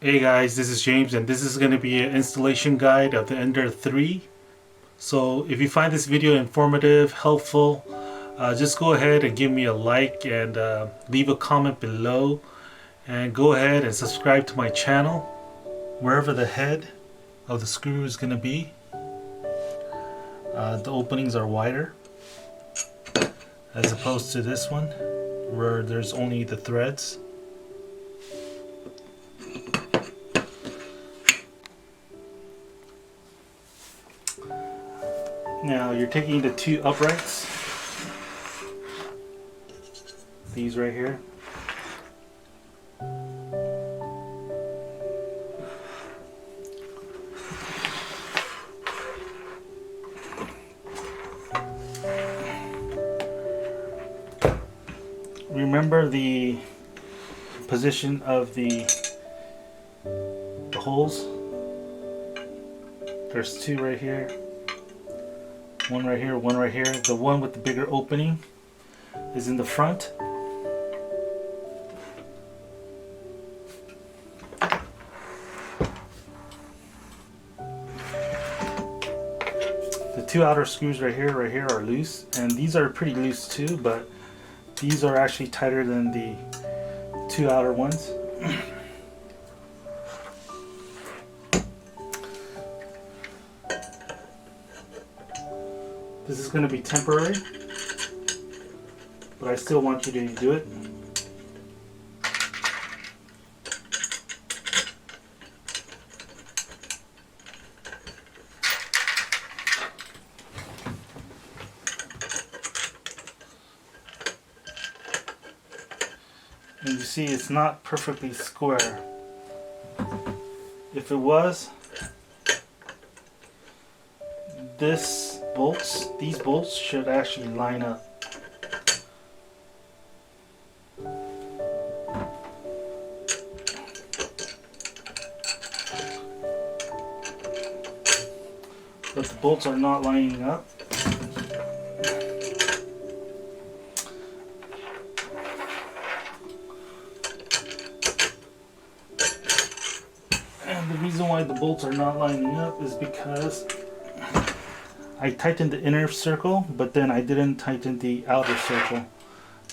Hey guys, this is James and this is going to be an installation guide of the Ender 3. So if you find this video informative, helpful, just go ahead and give me a like and leave a comment below, and go ahead and subscribe to my channel. Wherever the head of the screw is going to be, the openings are wider as opposed to this one where there's only the threads. Now you're taking the two uprights, these right here, remember the position of the holes. There's two right here, one right here, one right here. The one with the bigger opening is in the front. The two outer screws right here are loose, and these are pretty loose too, but these are actually tighter than the two outer ones. This is going to be temporary, but I still want you to do it. And you see it's not perfectly square. If it was, these bolts should actually line up. But the bolts are not lining up. And the reason why the bolts are not lining up is because I tightened the inner circle, but then I didn't tighten the outer circle.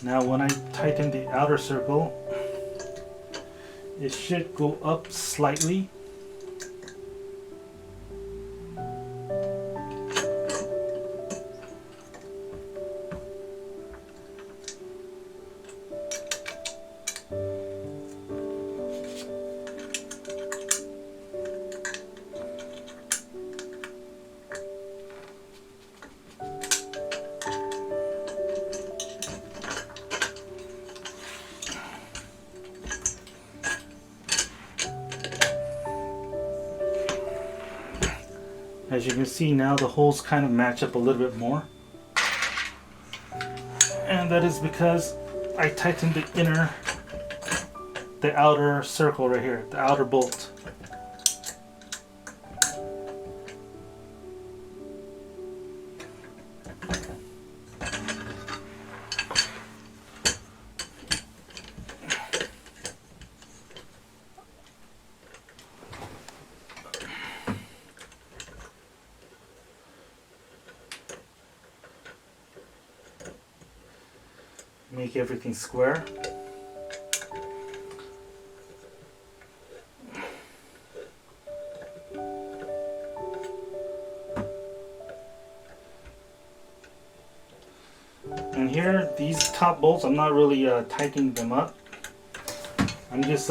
Now when I tighten the outer circle, it should go up slightly. As you can see now, the holes kind of match up a little bit more, and that is because I tightened the outer circle right here, the outer bolt. Make everything square. And here, these top bolts, I'm not really tightening them up. I'm just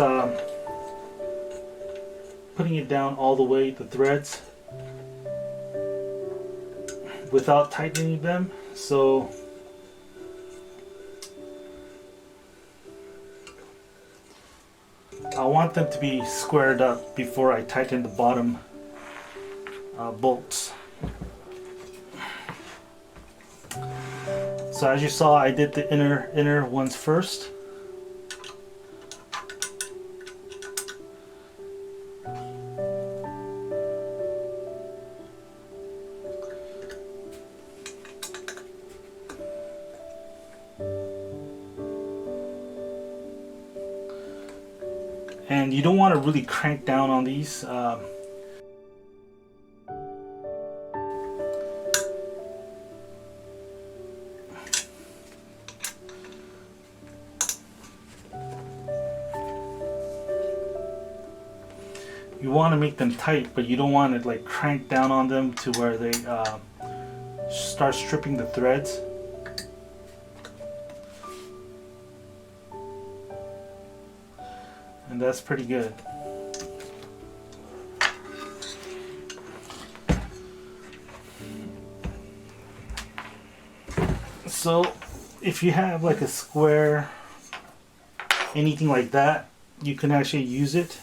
putting it down all the way, the threads, without tightening them. So I want them to be squared up before I tighten the bottom bolts. So as you saw, I did the inner ones first. and you don't want to really crank down on these. You want to make them tight, but you don't want to like crank down on them to where they start stripping the threads. And that's pretty good. So if you have like a square, anything like that, you can actually use it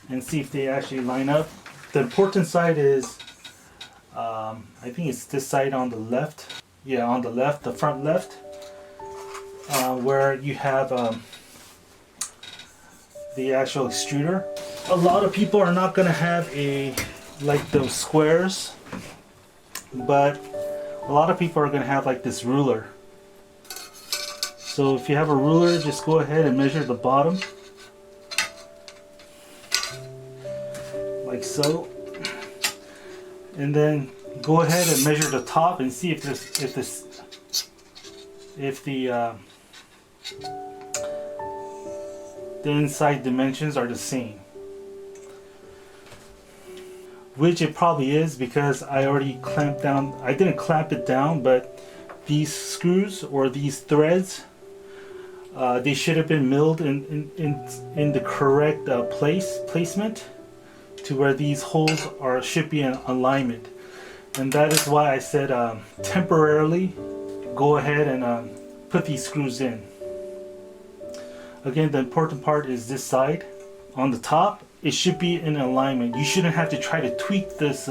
and see if they actually line up. The important side is, I think it's this side on the left. Yeah, on the left, the front left, where you have the actual extruder. A lot of people are not gonna have like those squares, but a lot of people are gonna have like this ruler. So if you have a ruler, just go ahead and measure the bottom. Like so, and then go ahead and measure the top and see if the inside dimensions are the same, which it probably is, because I already clamped down. I didn't clamp it down, but these screws or these threads, they should have been milled in the correct placement, to where these holes should be in alignment. And that is why I said temporarily go ahead and put these screws in. Again, the important part is this side on the top. It should be in alignment. You shouldn't have to try to tweak this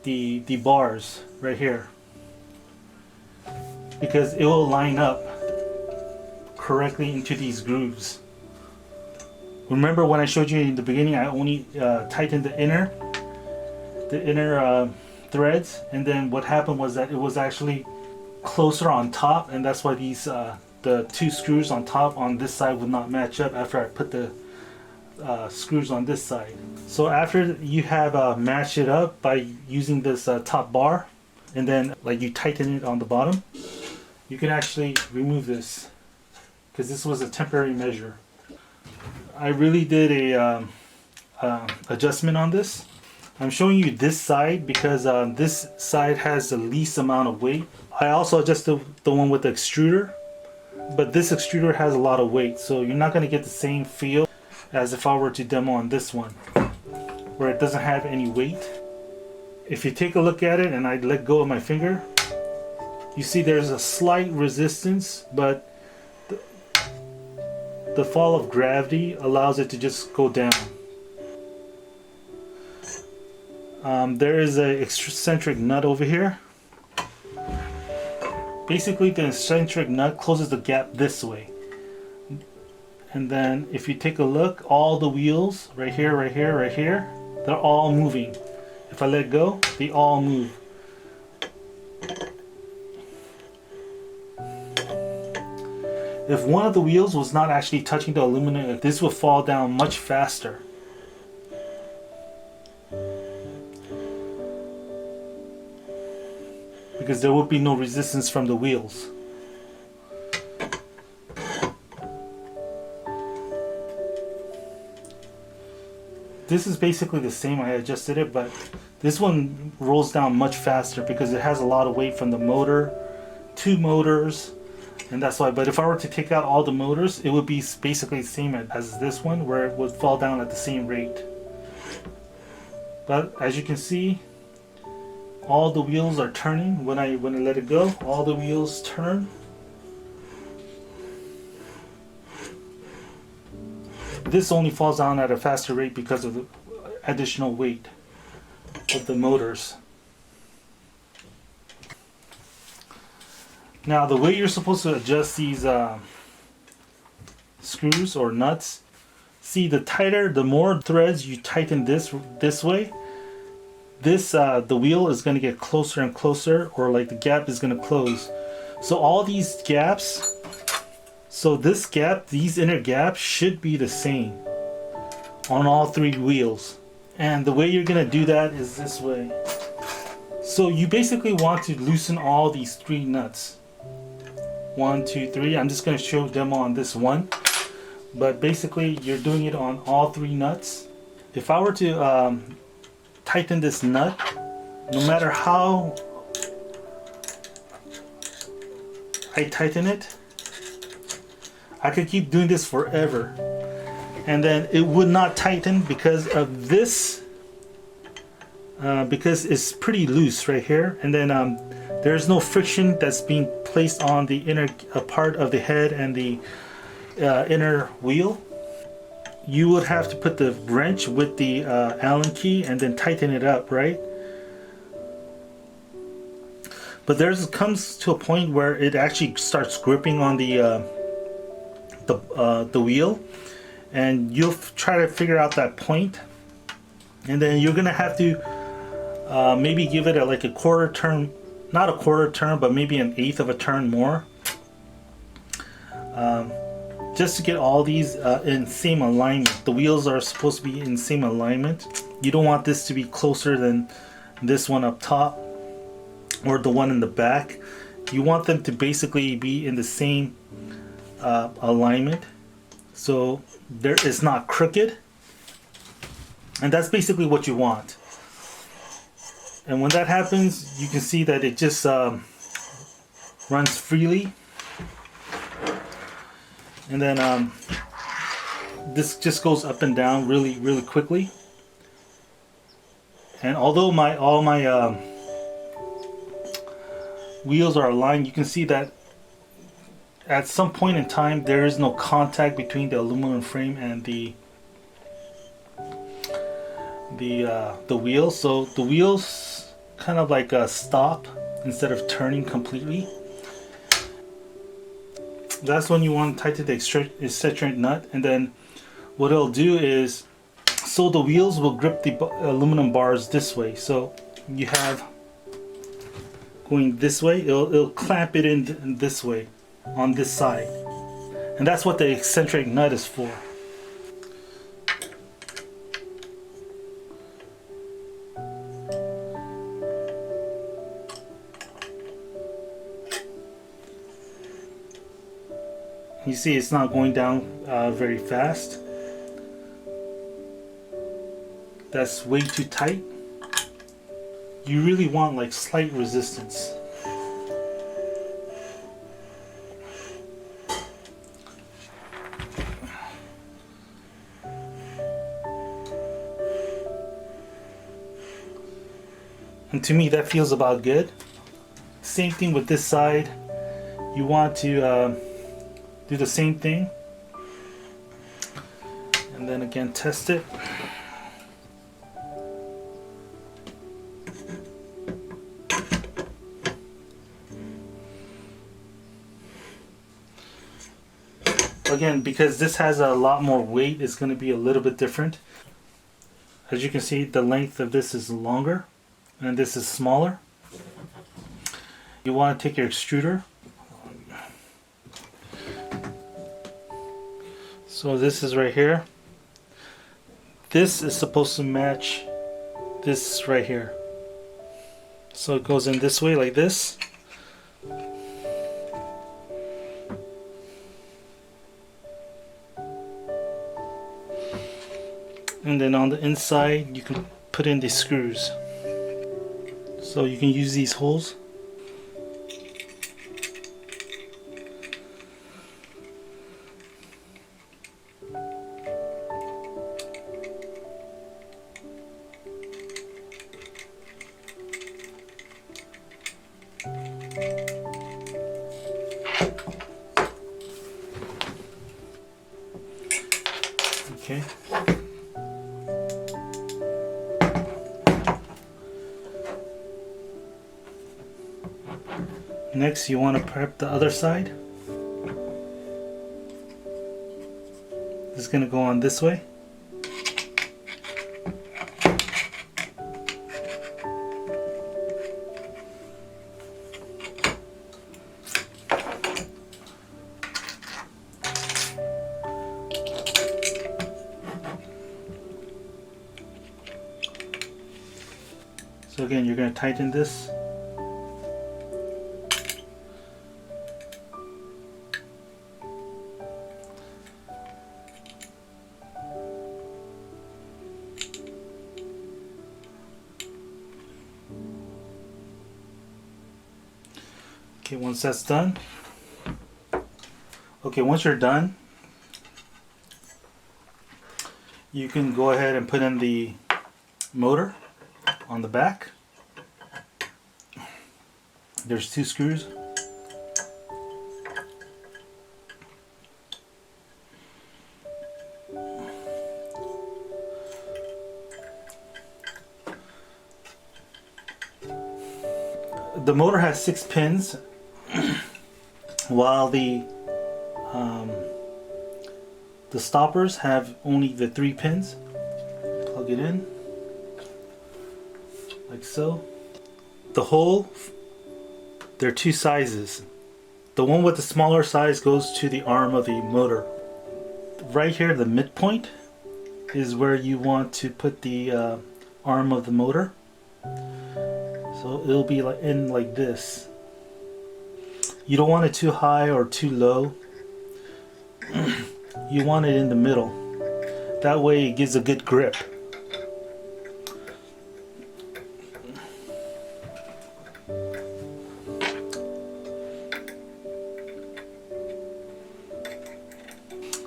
the bars right here, because it will line up correctly into these grooves. Remember when I showed you in the beginning, I only tightened the inner threads, and then what happened was that it was actually closer on top, and that's why these the two screws on top on this side would not match up after I put the screws on this side. So after you have matched it up by using this top bar, and then like you tighten it on the bottom, you can actually remove this, because this was a temporary measure. I really did a adjustment on this. I'm showing you this side because this side has the least amount of weight. I also adjusted the one with the extruder, but this extruder has a lot of weight, so you're not going to get the same feel as if I were to demo on this one, where it doesn't have any weight. If you take a look at it and I let go of my finger, you see there's a slight resistance, but the fall of gravity allows it to just go down. There is an eccentric nut over here. Basically, the eccentric nut closes the gap this way. And then if you take a look, all the wheels right here, right here, right here, they're all moving. If I let go, they all move. If one of the wheels was not actually touching the aluminum, this would fall down much faster. Because there would be no resistance from the wheels. This is basically the same. I adjusted it, but this one rolls down much faster because it has a lot of weight from the motor, 2 motors, and that's why. But if I were to take out all the motors, it would be basically the same as this one, where it would fall down at the same rate. But as you can see, all the wheels are turning. When I let it go, all the wheels turn. This only falls down at a faster rate because of the additional weight of the motors. Now, the way you're supposed to adjust these screws or nuts, see, the more threads you tighten this way, the wheel is going to get closer and closer, or like the gap is going to close. So all these gaps So this gap, these inner gaps should be the same on all three wheels. And the way you're gonna do that is this way. So you basically want to loosen all these three nuts. 1, 2, 3. I'm just gonna show demo on this one. But basically you're doing it on all three nuts. If I were to tighten this nut, no matter how I tighten it, I could keep doing this forever, and then it would not tighten because of this, because it's pretty loose right here, and then there's no friction that's being placed on the inner part of the head and the inner wheel. You would have to put the wrench with the Allen key and then tighten it up, right? But there's comes to a point where it actually starts gripping on the wheel, and you'll try to figure out that point, and then you're gonna have to maybe give it like a quarter turn, not a quarter turn, but maybe an eighth of a turn more, just to get all these in same alignment. The wheels are supposed to be in same alignment. You don't want this to be closer than this one up top or the one in the back. You want them to basically be in the same alignment, so there is not crooked, and that's basically what you want. And when that happens, you can see that it just runs freely, and then this just goes up and down really quickly. And although all my wheels are aligned, you can see that at some point in time there is no contact between the aluminum frame and the wheels, so the wheels kind of like stop instead of turning completely. That's when you want to tighten the eccentric nut, and then what it'll do is, so the wheels will grip the aluminum bars this way. So you have going this way, it'll clamp it in this way on this side, and that's what the eccentric nut is for. You see it's not going down very fast. That's way too tight. You really want like slight resistance. And to me that feels about good. Same thing with this side. You want to do the same thing, and then again test it. Again, because this has a lot more weight, it's going to be a little bit different. As you can see, the length of this is longer and this is smaller. You want to take your extruder. So this is right here. This is supposed to match this right here. So it goes in this way like this. And then on the inside you can put in these screws. So you can use these holes. Okay. Next, you want to prep the other side. It's going to go on this way. So again, you're going to tighten this. Okay, once that's done, okay, once you're done, you can go ahead and put in the motor on the back. There's 2 screws. The motor has 6 pins, while the stoppers have only the 3 pins. Plug it in like so. The hole, there are 2 sizes. The one with the smaller size goes to the arm of the motor. Right here, the midpoint is where you want to put the arm of the motor. So it'll be like this. You don't want it too high or too low. You want it in the middle. That way it gives a good grip.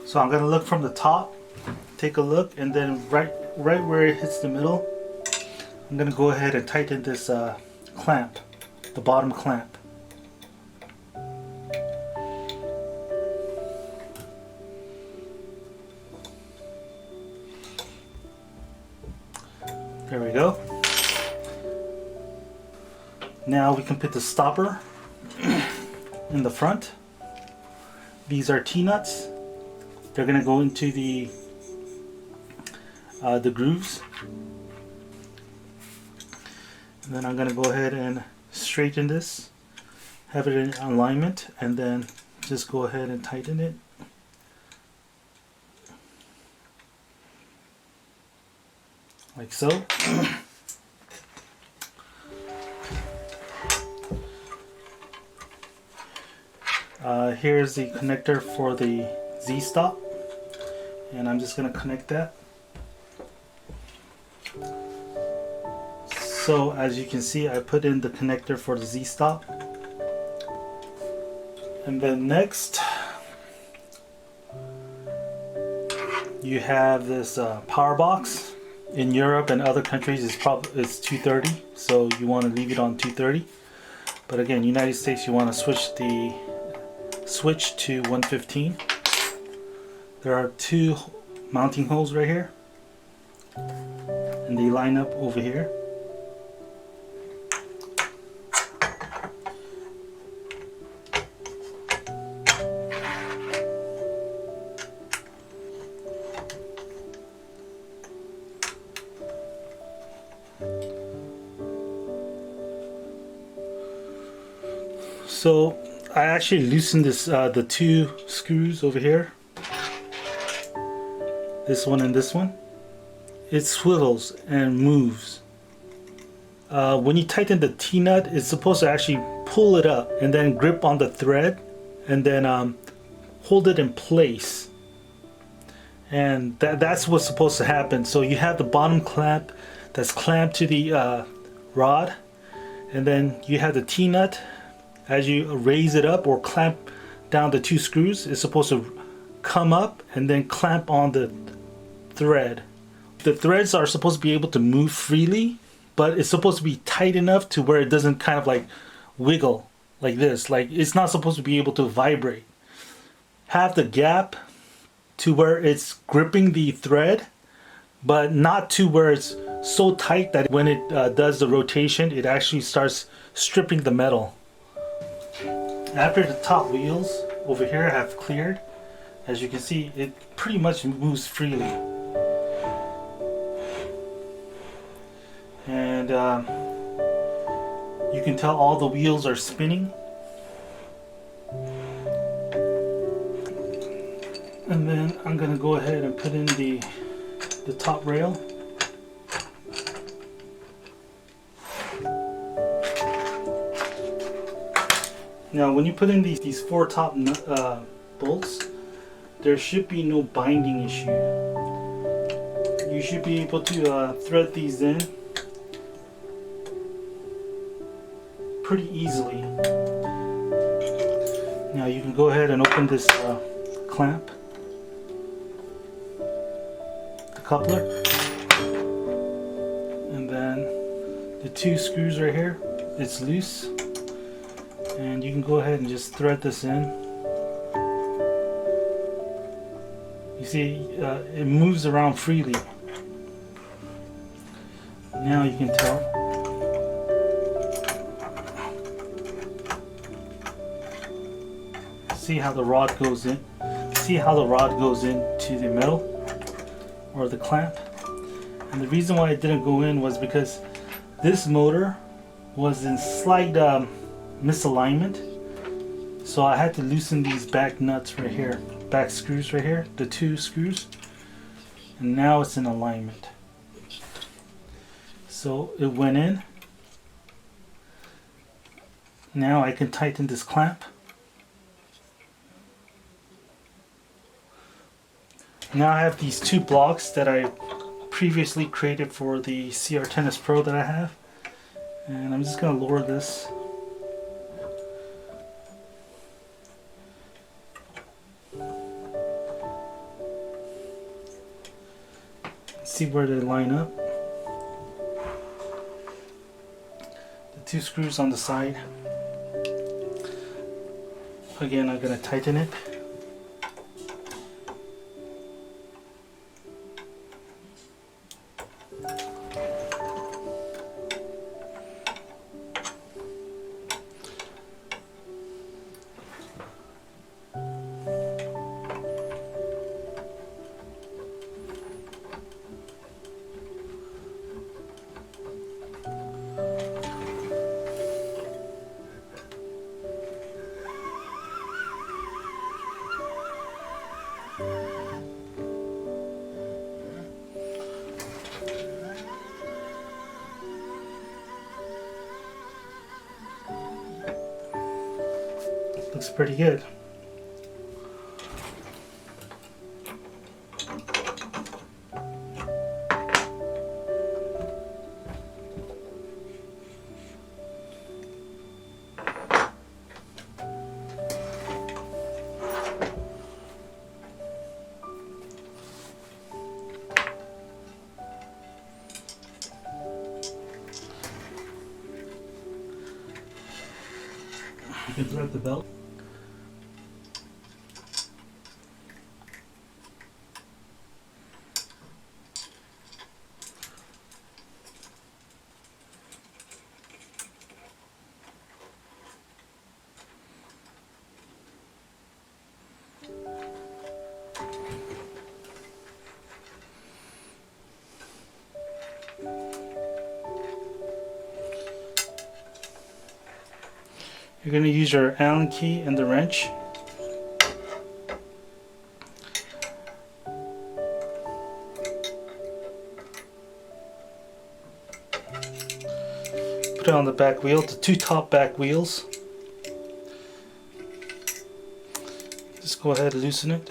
So I'm gonna look from the top, take a look, and then right where it hits the middle, I'm gonna go ahead and tighten this clamp, the bottom clamp. There we go. Now we can put the stopper in the front. These are T-nuts. They're gonna go into the grooves. And then I'm gonna go ahead and straighten this, have it in alignment, and then just go ahead and tighten it. Like so. Here's the connector for the Z-stop, and I'm just going to connect that. So as you can see, I put in the connector for the Z-stop. And then next, you have this power box. In Europe and other countries, it's 230, so you want to leave it on 230. But again, United States, you want to switch to 115. There are 2 mounting holes right here, and they line up over here. So I actually loosened this, the 2 screws over here, this one and this one. It swivels and moves. When you tighten the T-nut, it's supposed to actually pull it up and then grip on the thread and then hold it in place. And that's what's supposed to happen. So you have the bottom clamp that's clamped to the rod, and then you have the T-nut. As you raise it up or clamp down the 2 screws, it's supposed to come up and then clamp on the thread. The threads are supposed to be able to move freely, but it's supposed to be tight enough to where it doesn't kind of like wiggle like this. Like, it's not supposed to be able to vibrate. Have the gap to where it's gripping the thread, but not to where it's so tight that when it does the rotation, it actually starts stripping the metal. After the top wheels over here have cleared, as you can see, it pretty much moves freely. And you can tell all the wheels are spinning. And then I'm going to go ahead and put in the top rail. Now when you put in these four top bolts, there should be no binding issue. You should be able to thread these in pretty easily. Now you can go ahead and open this clamp, the coupler, and then the two screws right here, it's loose, and you can go ahead and just thread this in. You see it moves around freely. Now you can tell. See how the rod goes in. See how the rod goes into the metal or the clamp. And the reason why it didn't go in was because this motor was in slight misalignment. So I had to loosen these back nuts right here, back screws right here, the two screws, and now it's in alignment. So it went in. Now I can tighten this clamp. Now I have these two blocks that I previously created for the CR Tennis Pro that I have, and I'm just going to lower this. See where they line up. The two screws on the side. Again, I'm going to tighten it. Looks pretty good. You can thread the belt. You're going to use your Allen key and the wrench. Put it on the back wheel, the two top back wheels. Just go ahead and loosen it.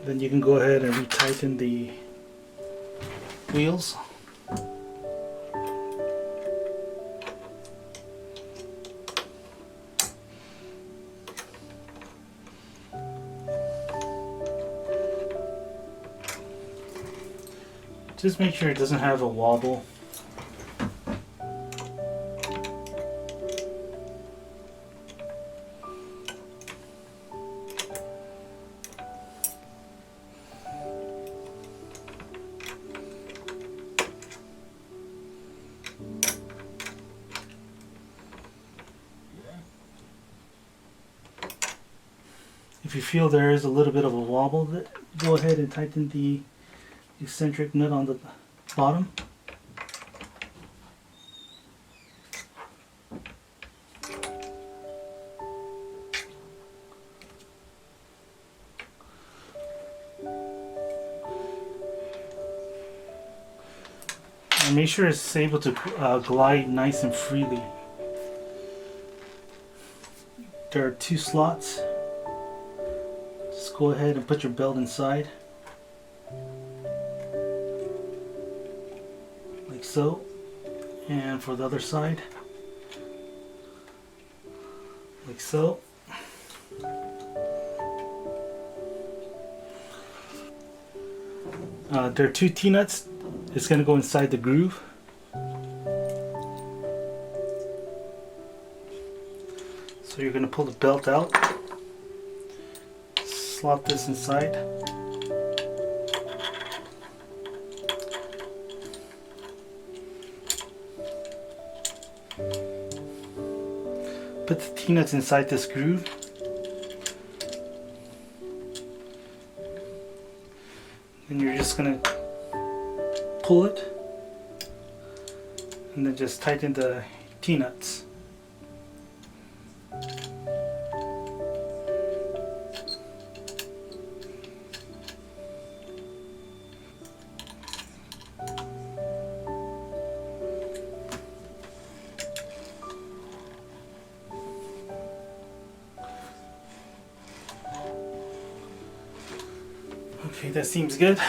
Then you can go ahead and retighten the wheels. Just make sure it doesn't have a wobble. if you feel there is a little bit of a wobble, go ahead and tighten the eccentric nut on the bottom. And make sure it's able to glide nice and freely. There are 2 slots. Just go ahead and put your belt inside. Like so. And for the other side. Like so. There are 2 T-nuts. It's going to go inside the groove. So you're going to pull the belt out, slot this inside. Put the T-nuts inside this groove. And you're just going to pull it and then just tighten the T-nuts. Okay, that seems good.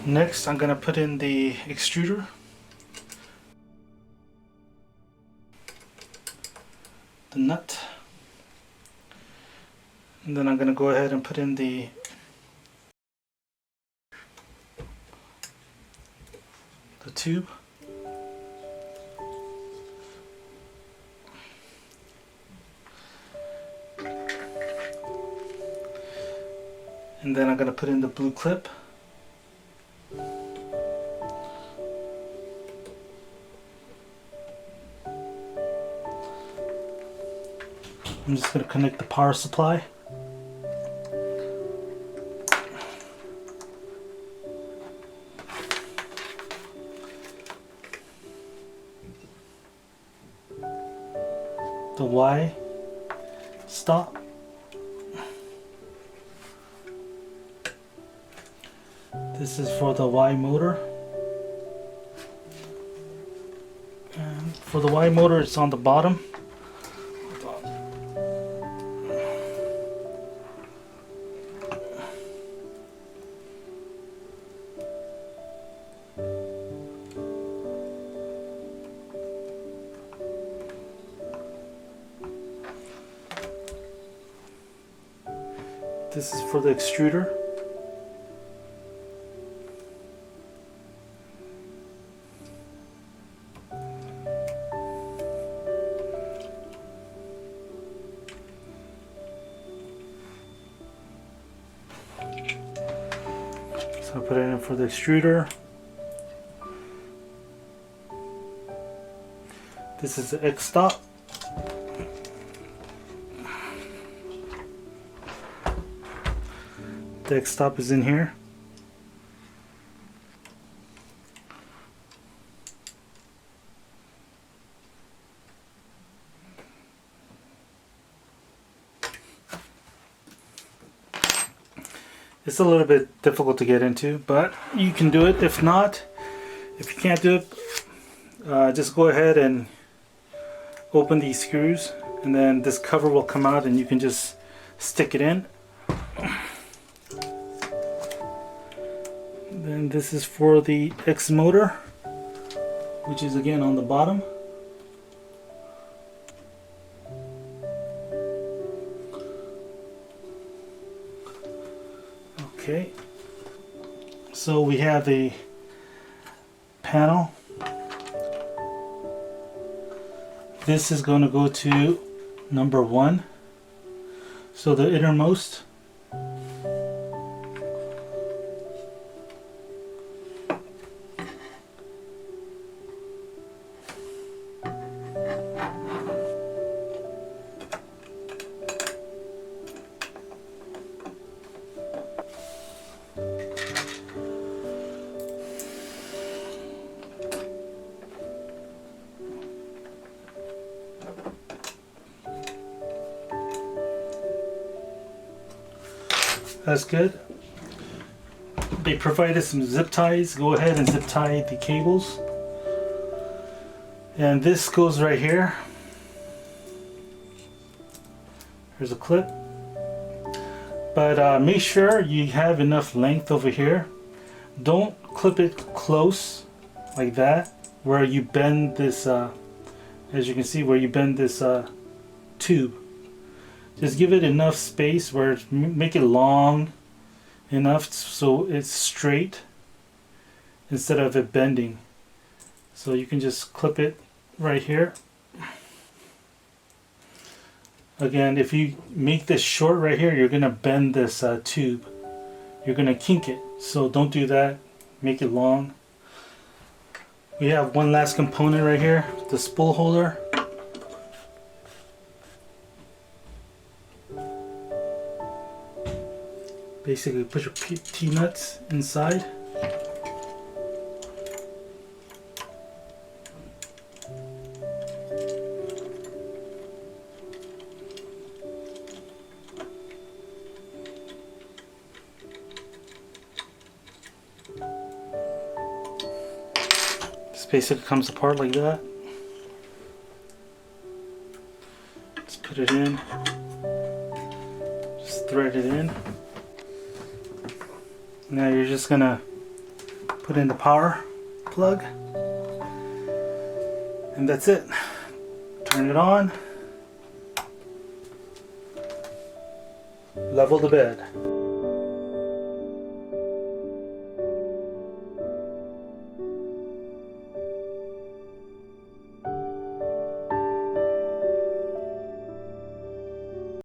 Next, I'm going to put in the extruder. The nut. And then I'm going to go ahead and put in the tube. And then I'm going to put in the blue clip. I'm just going to connect the power supply. The Y stop. This is for the Y motor. And for the Y motor, it's on the bottom. This is for the extruder. So I put it in for the extruder. This is the X stop. The X stop is in here. It's a little bit difficult to get into, but you can do it. If not, if you can't do it, just go ahead and open these screws, and then this cover will come out and you can just stick it in. Then this is for the X motor, which is again on the bottom. Okay, so we have a panel. This is going to go to number 1, so the innermost. That's good. They provided some zip ties. Go ahead and zip tie the cables. And this goes right here. Here's a clip. But make sure you have enough length over here. Don't clip it close like that, where you bend this, as you can see, where you bend this tube. Just give it enough space where make it long enough so it's straight instead of it bending. So you can just clip it right here. Again, if you make this short right here, you're gonna bend this tube. You're gonna kink it, so don't do that. Make it long. We have one last component right here, the spool holder. Basically put your T-nuts inside. This basically comes apart like that. Just put it in. Just thread it in. Now you're just gonna put in the power plug, and that's it. Turn it on, level the bed.